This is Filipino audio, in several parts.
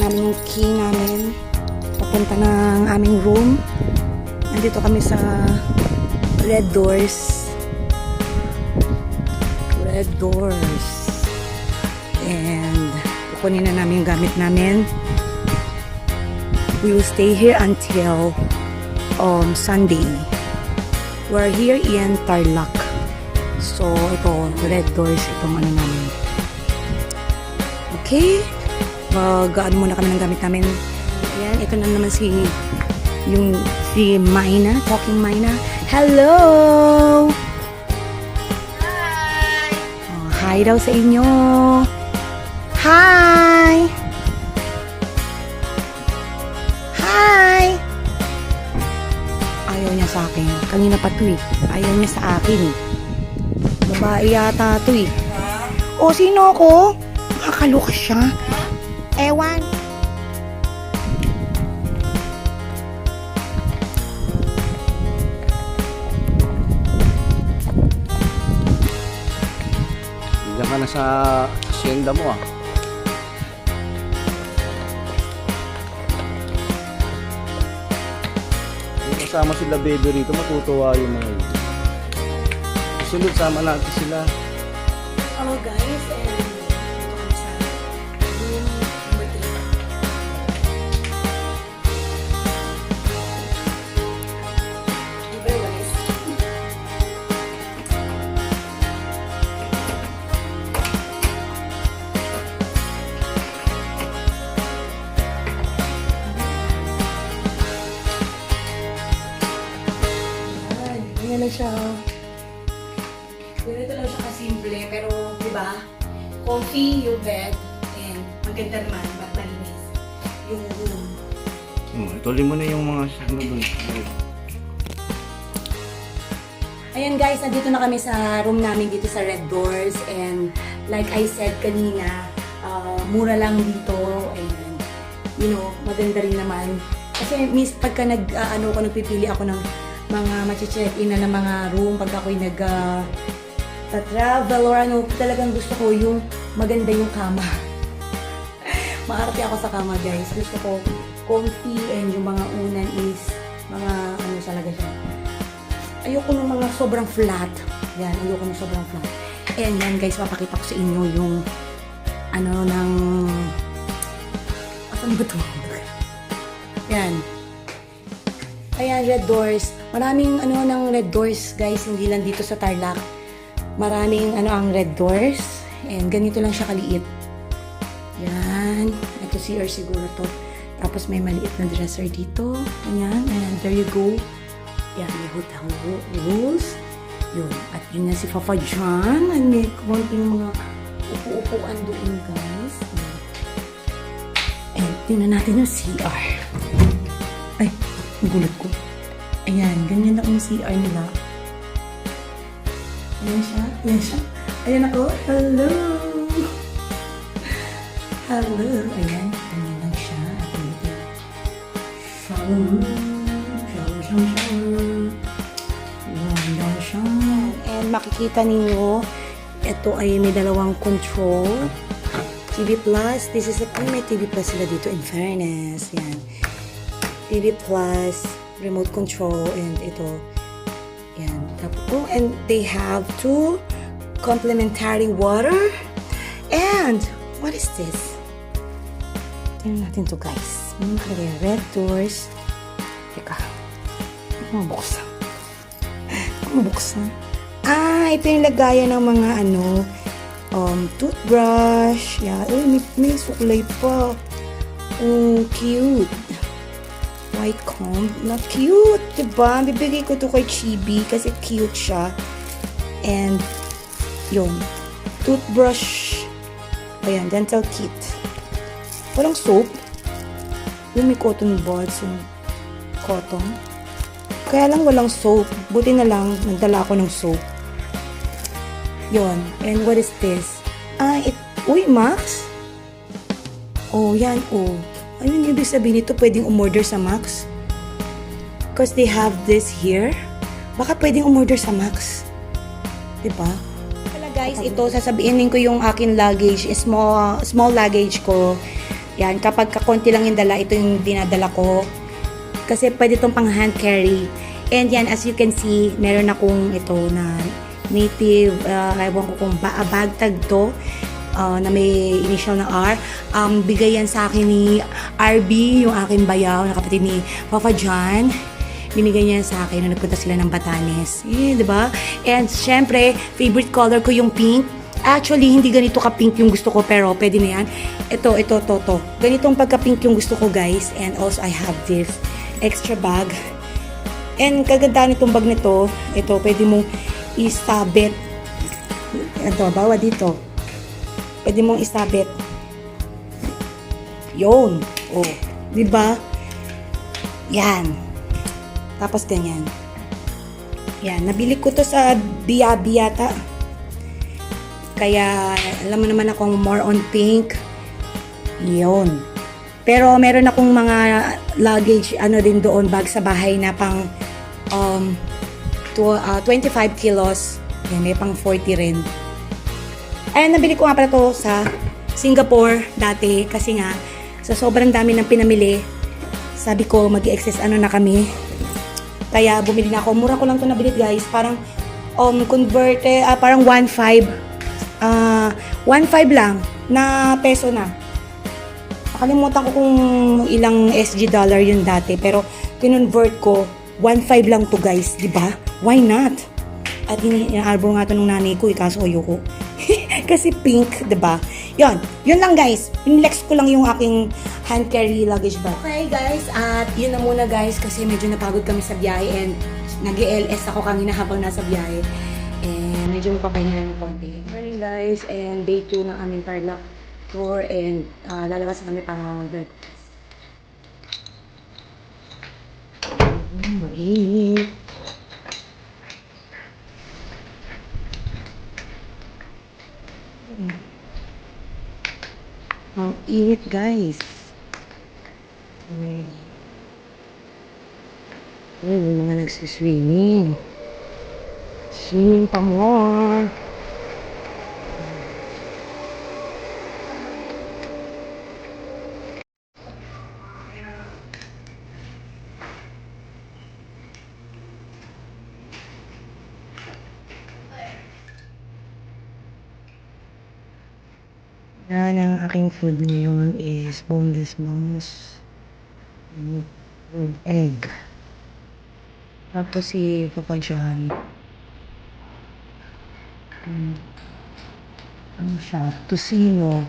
namin yung key namin. Papunta ng aming room. Nandito kami sa Red Doors. Red Doors. And kukunin na namin yung gamit namin. We will stay here until Sunday. We're here in Tarlac. So, ito, Red Doors, itong ano namin. Okay? Mag-ano muna kami ng gamit namin. Ayan, ito na naman si Maina, talking Maina. Hello! Hi! Oh, hi daw sa inyo. Hi! Hi! Ayaw niya sa akin. Kanina pa to eh. Ayaw niya sa akin eh. Babae yata to eh. O, sino ako? Nakakaloka siya. Ewan. Diyan ka na sa asyenda mo ah. Kung kasama sila baby rito, matutuwa yung mga yun. Sunod, sama natin sila. Hello guys, and dito kami sa room number 3. Libre guys. Ayan na siya. Ganito lang siya kasimple, pero diba, comfy yung bed, and maganda naman, ba't malinis yung room. Tuloy mo na yung mga ano dun. Ayan guys, nandito na kami sa room namin dito sa Red Doors, and like I said kanina, mura lang dito, and you know, maganda rin naman. Kasi pagka nagpipili ako ng mga mache-check-in na ng mga room, pagka ako'y travel or ano, talagang gusto ko yung maganda yung kama. Maarte ako sa kama guys. Gusto ko comfy, and yung mga unan is mga ano talaga siya. Ayoko ng mga sobrang flat. Yan, ayoko ng sobrang flat. And yan guys, papakita ko sa inyo yung ano ng asan ba ito? Yan. Ayan, Red Doors. Maraming ano ng Red Doors guys, hindi lang dito sa Tarlac. Maraming ano ang Red Doors, and ganito lang siya kaliit. Yan, ito CR siguro to. Tapos may maliit na dresser dito. Ayan, and there you go. Yan, may hotel rules. Yun, at yun na si Papa John. And may konting mga upo-upuan doon guys. And tingnan natin yung CR. Ay, nagulat ko. Ayan, ganyan lang yung CR nila. Ayan siya, ayan siya. Ayan ako, hello! Hello! Ayan, ganyan lang siya. At ito, shower, shower, shower, shower. Ganda siya. And makikita ninyo, ito ay may dalawang control. TV Plus, this is may TV Plus sila dito in fairness. Yan. TV Plus, remote control, and ito. Yan. Oh, and they have two complimentary water. And what is this? Tingnan natin to guys. Red Doors. Teka. Mabuksan. Mabuksan. Ah, ito yung lagayan ng mga ano, toothbrush. Yeah. Oh, may suklay pa. Oh, cute. White comb. Na cute, diba? Bibigay ko to kay Chibi kasi cute siya. And, yun. Toothbrush. Ayan, dental kit. Walang soap. Yung may cotton buds. Yung cotton. Kaya lang walang soap. Buti na lang, nagdala ako ng soap. Yun. And what is this? Ah, uy, Max? Oh, yan, oh. Ano yung ibig sabihin nito? Pwedeng umorder sa Max? Because they have this here. Baka pwedeng umorder sa Max. Diba? Pala guys, ito sasabihin ko yung akin luggage, small luggage ko. Yan, kapag kakonti lang yung dala, ito yung dinadala ko. Kasi pwede itong pang hand carry. And yan, as you can see, meron akong ito na native, ewan ko kung bag tag to, na may initial na R. Bigay yan sa akin ni RB, yung aking bayaw, na kapatid ni Papa John. Binigay niya sa akin nung nagpunta sila ng Batanes. Di ba? And syempre, favorite color ko yung pink. Actually, hindi ganito ka-pink yung gusto ko, pero pwede na yan. Ito. Ganitong pagka-pink yung gusto ko, guys. And also, I have this extra bag. And kagandaan itong bag nito, ito, pwede mong isabit. Ito, bawa dito. Pwede mong isabit. Yun. Oh, di ba? Yan. Tapos ganyan. Yan, nabili ko to sa Biabi yata. Kaya, alam mo naman akong more on pink. Yun. Pero meron akong mga luggage, din doon, bag sa bahay na pang 25 kilos. Yan, may pang 40 rin. Ayan, nabili ko nga pala to sa Singapore dati. Kasi nga, sa sobrang dami ng pinamili, sabi ko, mag-excess na kami. Kaya bumili na ako. Mura ko lang to nabili, guys. Parang parang 1.5. 1.5 lang na peso na. Nakalimutan ko kung ilang SG dollar yun dati. Pero kinonvert ko, 1.5 lang to, guys. Diba? Why not? At inaarbor nga to ng nanay ko, kaso ayoko. Kasi pink, diba? Yun lang, guys. Pinlex ko lang yung aking hand carry luggage bag. Okay, guys. At yun na muna, guys. Kasi medyo napagod kami sa biyahe. And nag-LS ako kanina habang nasa biyahe. And medyo mapapahinga ng konti. Morning, guys. And day 2 ng aming Tarlac tour. And lalabas kami para mag-breakfast. Mainit. Ang init, guys. May mga nagsiswimming. Swimming pa more. Yan, ang aking food ngayon is boneless bangus with egg. Tapos si Papa John. Ano siya? Tocino.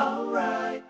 Alright.